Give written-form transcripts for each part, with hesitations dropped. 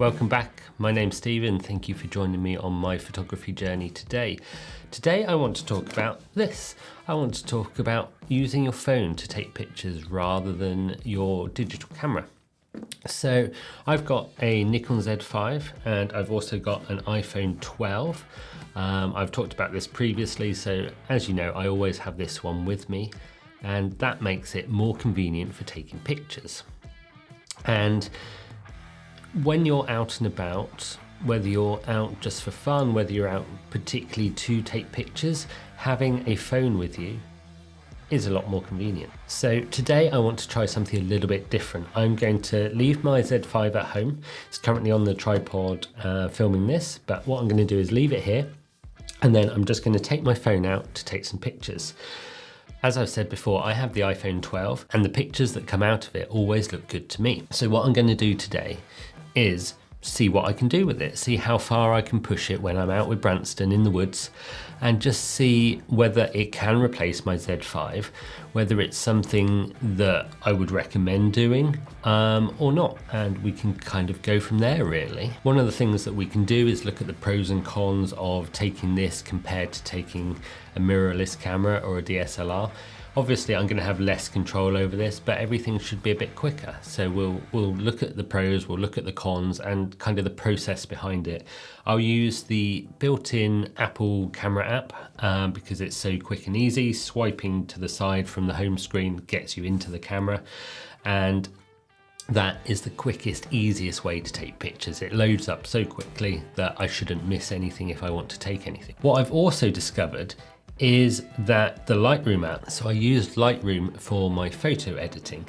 Welcome back. My name's Stephen. Thank you for joining me on my photography journey today. Today I want to talk about this. I want to talk about using your phone to take pictures rather than your digital camera. So I've got a Nikon Z5 and I've also got an iPhone 12. I've talked about this previously, so as you know, I always have this one with me, and that makes it more convenient for taking pictures. And when you're out and about, whether you're out just for fun, whether you're out particularly to take pictures, having a phone with you is a lot more convenient. So today I want to try something a little bit different. I'm going to leave my Z5 at home. It's currently on the tripod filming this, but what I'm going to do is leave it here, and then I'm just going to take my phone out to take some pictures. As I've said before, I have the iPhone 12 and the pictures that come out of it always look good to me. So what I'm going to do today is see what I can do with it, see how far I can push it when I'm out with Branston in the woods, and just see whether it can replace my Z5, whether it's something that I would recommend doing or not, and we can kind of go from there really. One of the things that we can do is look at the pros and cons of taking this compared to taking a mirrorless camera or a DSLR. Obviously I'm going to have less control over this, but everything should be a bit quicker. So we'll look at the pros, we'll look at the cons and kind of the process behind it. I'll use the built-in Apple camera app because it's so quick and easy. Swiping to the side from the home screen gets you into the camera, and that is the quickest, easiest way to take pictures. It loads up so quickly that I shouldn't miss anything if I want to take anything. What I've also discovered is that the Lightroom app, so I used Lightroom for my photo editing,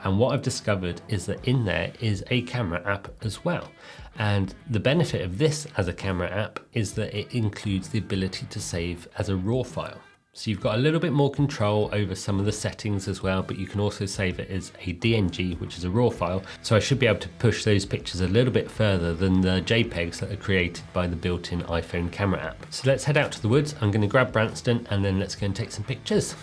and what I've discovered is that in there is a camera app as well. And the benefit of this as a camera app is that it includes the ability to save as a RAW file. So you've got a little bit more control over some of the settings as well, but you can also save it as a DNG, which is a RAW file. So I should be able to push those pictures a little bit further than the JPEGs that are created by the built-in iPhone camera app. So let's head out to the woods. I'm going to grab Branston and then let's go and take some pictures.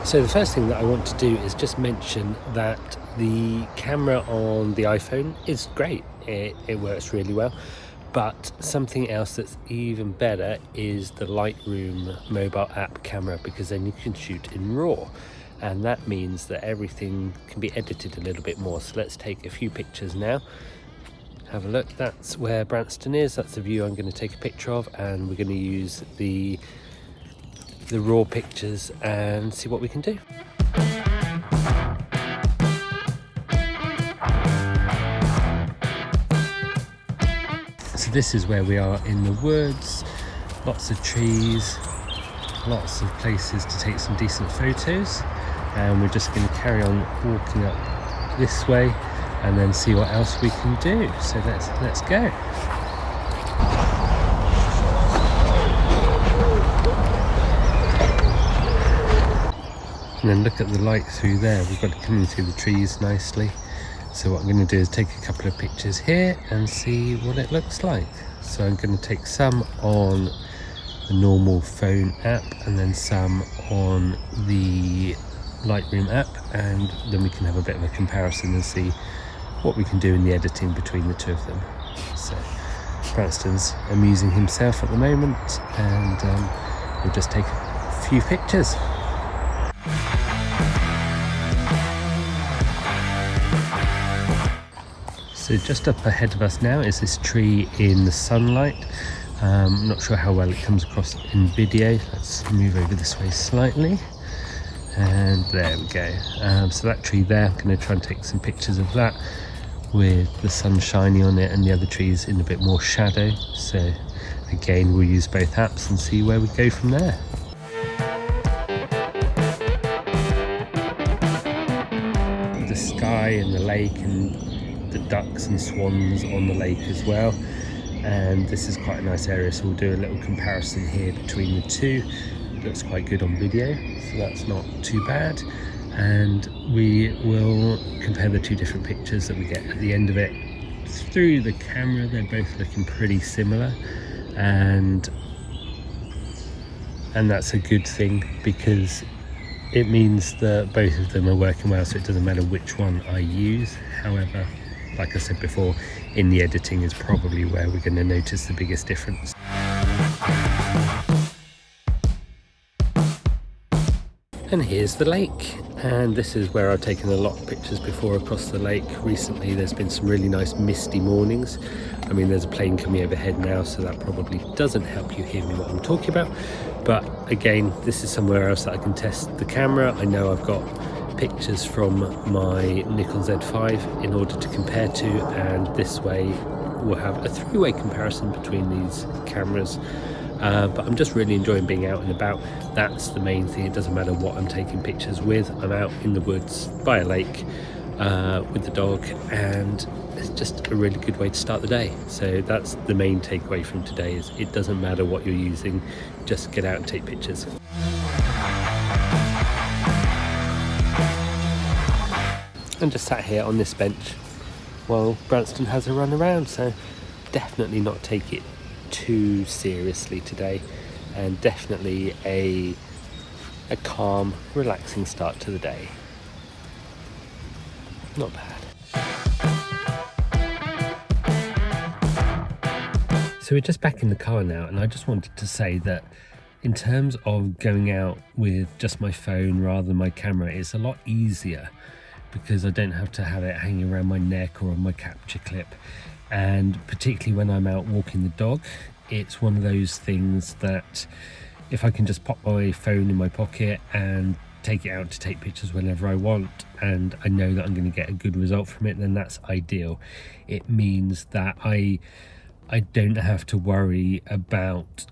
So the first thing that I want to do is just mention that the camera on the iPhone is great. It works really well. But something else that's even better is the Lightroom Mobile App Camera, because then you can shoot in RAW. And that means that everything can be edited a little bit more. So let's take a few pictures now. Have a look, that's where Branston is. That's the view I'm going to take a picture of, and we're going to use the RAW pictures and see what we can do. So this is where we are in the woods, lots of trees, lots of places to take some decent photos, and we're just going to carry on walking up this way and then see what else we can do. So let's go. And then look at the light through there, we've got it coming through the trees nicely. So what I'm going to do is take a couple of pictures here and see what it looks like. So I'm going to take some on the normal phone app and then some on the Lightroom app, and then we can have a bit of a comparison and see what we can do in the editing between the two of them. So Branston's amusing himself at the moment, and we'll just take a few pictures. So just up ahead of us now is this tree in the sunlight. I'm not sure how well it comes across in video. Let's move over this way slightly. And there we go. So that tree there, I'm going to try and take some pictures of that with the sun shining on it and the other trees in a bit more shadow. So again, we'll use both apps and see where we go from there. The sky and the lake and the ducks and swans on the lake as well, and this is quite a nice area, so we'll do a little comparison here between the two. It looks quite good on video, so that's not too bad, and we will compare the two different pictures that we get at the end of it through the camera. They're both looking pretty similar, and that's a good thing because it means that both of them are working well, so it doesn't matter which one I use. However, like I said before, in the editing is probably where we're going to notice the biggest difference. And here's the lake, and this is where I've taken a lot of pictures before across the lake. Recently there's been some really nice misty mornings. I mean, there's a plane coming overhead now, so that probably doesn't help you hear me what I'm talking about, but again, this is somewhere else that I can test the camera. I know I've got pictures from my Nikon Z5 in order to compare to, and this way we'll have a three-way comparison between these cameras. But I'm just really enjoying being out and about. That's the main thing. It doesn't matter what I'm taking pictures with. I'm out in the woods by a lake with the dog, and it's just a really good way to start the day. So that's the main takeaway from today, is it doesn't matter what you're using, just get out and take pictures. I'm just sat here on this bench while Branston has a run around, so definitely not take it too seriously today, and definitely a calm, relaxing start to the day. Not bad. So we're just back in the car now, and I just wanted to say that in terms of going out with just my phone rather than my camera, it's a lot easier because I don't have to have it hanging around my neck or on my capture clip. And particularly when I'm out walking the dog, it's one of those things that if I can just pop my phone in my pocket and take it out to take pictures whenever I want, and I know that I'm going to get a good result from it, then that's ideal. It means that I don't have to worry about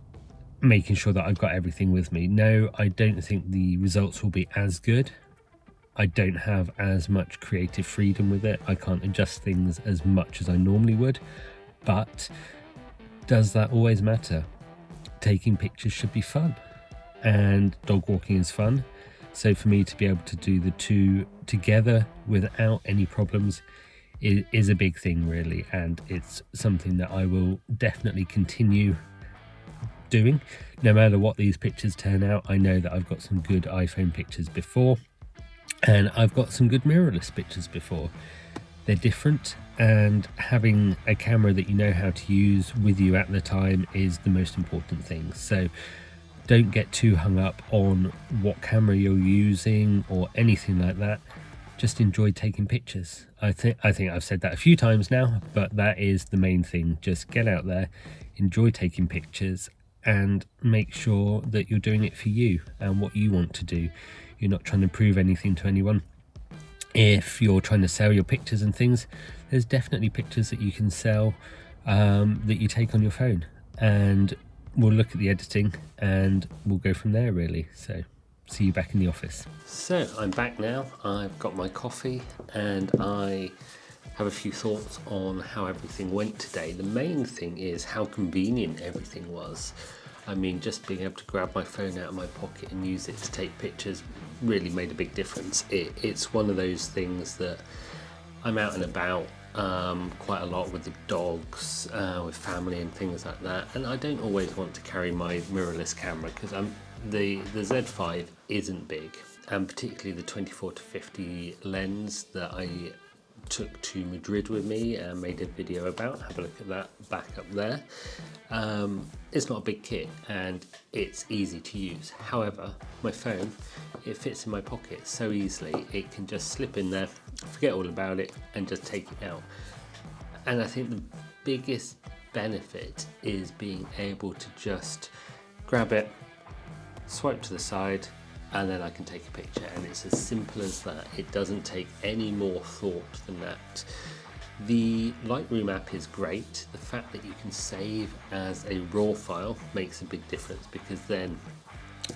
making sure that I've got everything with me. No, I don't think the results will be as good. I don't have as much creative freedom with it. I can't adjust things as much as I normally would, but does that always matter? Taking pictures should be fun, and dog walking is fun. So for me to be able to do the two together without any problems is a big thing, really, and it's something that I will definitely continue doing. No matter what these pictures turn out, I know that I've got some good iPhone pictures before, and I've got some good mirrorless pictures before. They're different, and having a camera that you know how to use with you at the time is the most important thing. So don't get too hung up on what camera you're using or anything like that. Just enjoy taking pictures. I think I've said that a few times now, but that is the main thing. Just get out there, enjoy taking pictures, and make sure that you're doing it for you and what you want to do. You're not trying to prove anything to anyone. If you're trying to sell your pictures and things, there's definitely pictures that you can sell that you take on your phone, and we'll look at the editing and we'll go from there, really. So see you back in the office. So I'm back now. I've got my coffee and I have a few thoughts on how everything went today. The main thing is how convenient everything was. I mean, just being able to grab my phone out of my pocket and use it to take pictures really made a big difference. It's one of those things that I'm out and about quite a lot with the dogs, with family and things like that, and I don't always want to carry my mirrorless camera because the Z5 isn't big, and particularly the 24-50 lens that I took to Madrid with me and made a video about. Have a look at that back up there. It's not a big kit and it's easy to use. However, my phone, it fits in my pocket so easily. It can just slip in there, forget all about it, and just take it out. And I think the biggest benefit is being able to just grab it, swipe to the side, and then I can take a picture, and it's as simple as that. It doesn't take any more thought than that. The Lightroom app is great. The fact that you can save as a raw file makes a big difference, because then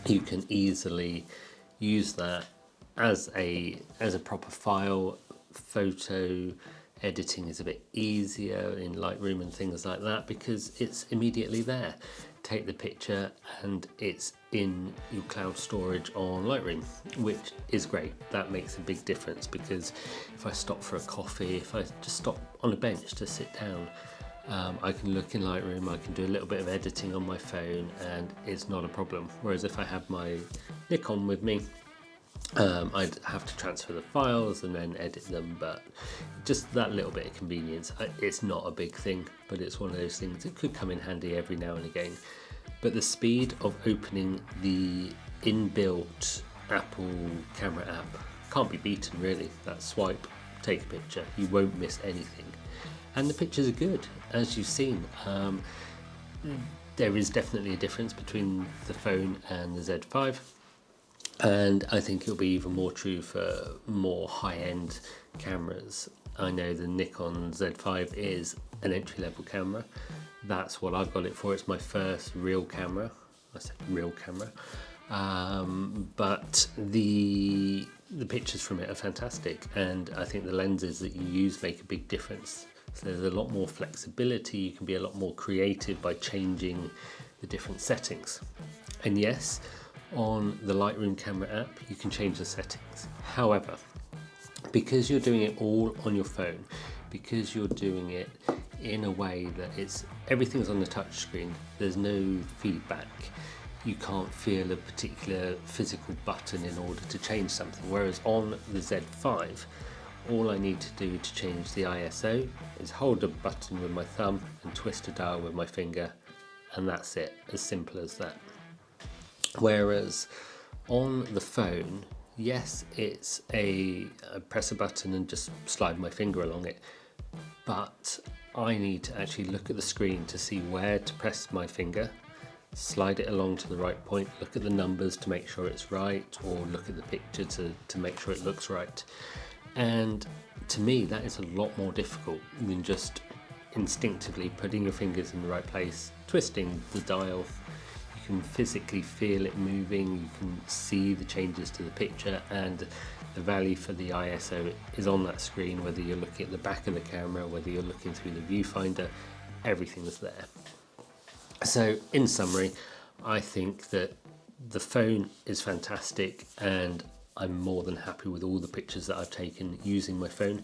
you can easily use that as a proper file. Photo editing is a bit easier in Lightroom and things like that because it's immediately there. Take the picture and it's in your cloud storage on Lightroom, which is great. That makes a big difference, because if I stop for a coffee, if I just stop on a bench to sit down, I can look in Lightroom, I can do a little bit of editing on my phone and it's not a problem. Whereas if I have my Nikon with me, I'd have to transfer the files and then edit them, but just that little bit of convenience. It's not a big thing, but it's one of those things that could come in handy every now and again. But the speed of opening the inbuilt Apple camera app can't be beaten, really. That swipe, take a picture, you won't miss anything. And the pictures are good, as you've seen. There is definitely a difference between the phone and the Z5. And I think it'll be even more true for more high-end cameras. I know the Nikon Z5 is an entry-level camera. That's what I've got it for. It's my first real camera. I said real camera. But the pictures from it are fantastic, and I think the lenses that you use make a big difference. So there's a lot more flexibility. You can be a lot more creative by changing the different settings. And yes, on the Lightroom camera app, you can change the settings. However, because you're doing it all on your phone, because you're doing it in a way that everything's on the touch screen, there's no feedback. You can't feel a particular physical button in order to change something. Whereas on the Z5, all I need to do to change the ISO is hold a button with my thumb and twist a dial with my finger, and that's it, as simple as that. Whereas on the phone, yes, it's I press a button and just slide my finger along it, but I need to actually look at the screen to see where to press my finger, slide it along to the right point, look at the numbers to make sure it's right, or look at the picture to make sure it looks right. And to me, that is a lot more difficult than just instinctively putting your fingers in the right place, twisting the dial. You can physically feel it moving, you can see the changes to the picture, and the value for the ISO is on that screen, whether you're looking at the back of the camera, whether you're looking through the viewfinder, everything is there. So in summary, I think that the phone is fantastic, and I'm more than happy with all the pictures that I've taken using my phone.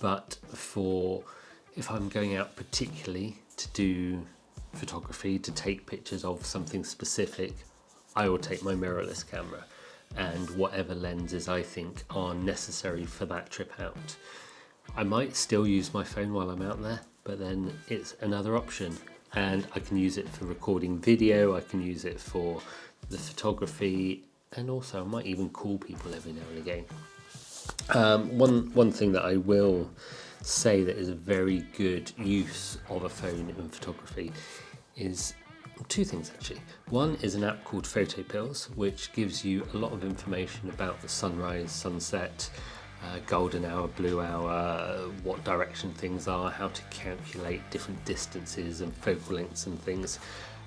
But if I'm going out particularly to do photography, to take pictures of something specific, I will take my mirrorless camera and whatever lenses I think are necessary for that trip out. I might still use my phone while I'm out there, but then it's another option, and I can use it for recording video, I can use it for the photography, and also I might even call people every now and again. One thing that I will say that is a very good use of a phone in photography is two things actually. One is an app called Photo Pills, which gives you a lot of information about the sunrise, sunset, golden hour, blue hour, what direction things are, how to calculate different distances and focal lengths and things.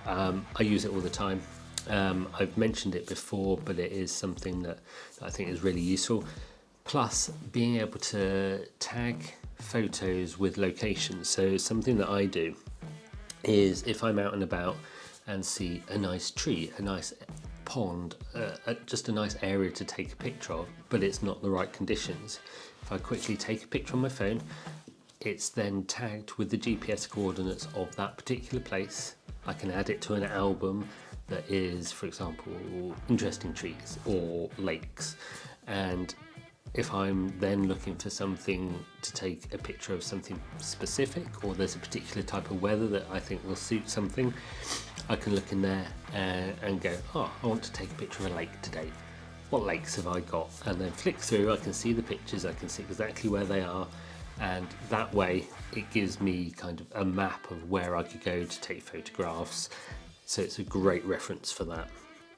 I use it all the time. I've mentioned it before, but it is something that I think is really useful. Plus, being able to tag photos with locations. So something that I do is if I'm out and about and see a nice tree, a nice pond, just a nice area to take a picture of, but it's not the right conditions, if I quickly take a picture on my phone, it's then tagged with the GPS coordinates of that particular place. I can add it to an album that is, for example, interesting trees or lakes, and if I'm then looking for something to take a picture of something specific, or there's a particular type of weather that I think will suit something, I can look in there and go, oh, I want to take a picture of a lake today. What lakes have I got? And then flick through, I can see the pictures, I can see exactly where they are, and that way it gives me kind of a map of where I could go to take photographs. So it's a great reference for that.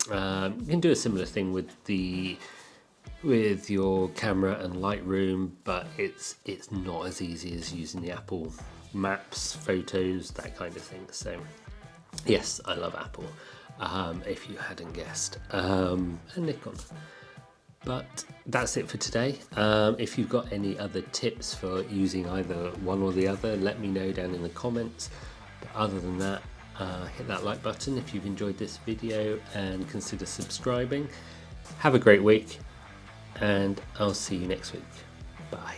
You can do a similar thing with your camera and Lightroom, but it's not as easy as using the Apple Maps, Photos, that kind of thing. So yes, I love Apple, if you hadn't guessed, and Nikon. But that's it for today. If you've got any other tips for using either one or the other, let me know down in the comments. But other than that, hit that like button if you've enjoyed this video, and consider subscribing. Have a great week, and I'll see you next week. Bye.